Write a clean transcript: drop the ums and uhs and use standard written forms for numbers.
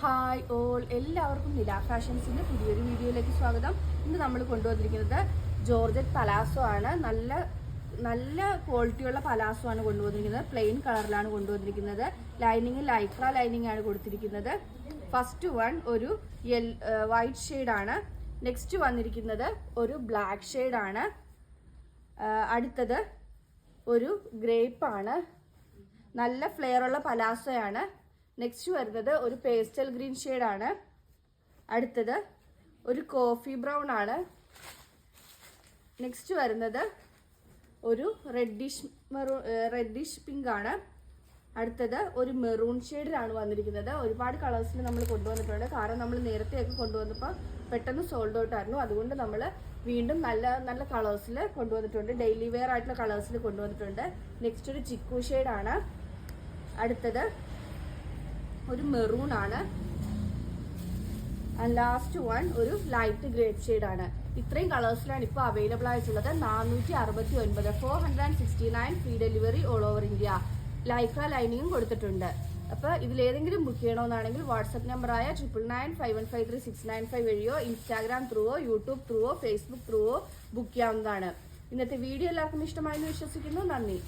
Hi all, എല്ലാവർക്കും നില ഫാഷൻസിന്റെ പുതിയൊരു വീഡിയോയിലേക്ക് സ്വാഗതം. ഇന്ന് നമ്മൾ കൊണ്ടുവന്നിരിക്കുന്നത് ജോർജറ്റ് പലാസോ ആണ്. നല്ല നല്ല ക്വാളിറ്റിയുള്ള പലാസോ ആണ് കൊണ്ടുവന്നിരിക്കുന്നത്. പ്ലെയിൻ കളറിലാണ് കൊണ്ടുവന്നിരിക്കുന്നത്. ലൈനിങ് ലൈക്ര ലൈനിങ് ആണ് കൊടുത്തിരിക്കുന്നത്. ഫസ്റ്റ് വൺ ഒരു വൈറ്റ് ഷെയ്ഡാണ്. നെക്സ്റ്റ് വന്നിരിക്കുന്നത് ഒരു ബ്ലാക്ക് ഷെയ്ഡാണ്. അടുത്തത് ഒരു ഗ്രേപ്പാണ്. നല്ല ഫ്ലെയർ ഉള്ള പലാസോയാണ്. നെക്സ്റ്റ് വരുന്നത് ഒരു പേസ്റ്റൽ ഗ്രീൻ ഷെയ്ഡാണ്. അടുത്തത് ഒരു കോഫി ബ്രൗൺ ആണ്. നെക്സ്റ്റ് വരുന്നത് ഒരു റെഡിഷ് പിങ്ക് ആണ്. അടുത്തത് ഒരു മെറൂൺ ഷെയ്ഡിലാണ് വന്നിരിക്കുന്നത്. ഒരുപാട് കളേഴ്സിൽ നമ്മൾ കൊണ്ടുവന്നിട്ടുണ്ട്. കാരണം നമ്മൾ നേരത്തെയൊക്കെ കൊണ്ടുവന്നപ്പോൾ പെട്ടെന്ന് സോൾഡ് ഔട്ട് ആയിരുന്നു. അതുകൊണ്ട് നമ്മൾ വീണ്ടും നല്ല നല്ല കളേഴ്സിൽ കൊണ്ടുവന്നിട്ടുണ്ട്. ഡെയിലി വെയർ ആയിട്ടുള്ള കളേഴ്സിൽ കൊണ്ടുവന്നിട്ടുണ്ട്. നെക്സ്റ്റ് ഒരു ചിക്കു ഷെയ്ഡാണ്. അടുത്തത് ഒരു മെറൂൺ ആണ്. ആൻഡ് ലാസ്റ്റ് വൺ ഒരു ലൈറ്റ് ഗ്രേപ്പ് ഷെയ്ഡാണ്. ഇത്രയും കളേഴ്സിലാണ് ഇപ്പോൾ അവൈലബിൾ ആയിട്ടുള്ളത്. 469 469 free delivery all over India. Lycra ലൈനിങ്ങും കൊടുത്തിട്ടുണ്ട്. അപ്പോൾ ഇതിലേതെങ്കിലും ബുക്ക് ചെയ്യണമെന്നാണെങ്കിൽ വാട്സപ്പ് നമ്പറായ 9995153695 വഴിയോ ഇൻസ്റ്റാഗ്രാം ത്രൂവോ യൂട്യൂബ് ത്രൂവോ ഫേസ്ബുക്ക് ത്രൂവോ ബുക്ക് ചെയ്യാവുന്നതാണ്. ഇന്നത്തെ വീഡിയോ എല്ലാവർക്കും ഇഷ്ടമായെന്ന് വിശ്വസിക്കുന്നു. നന്ദി.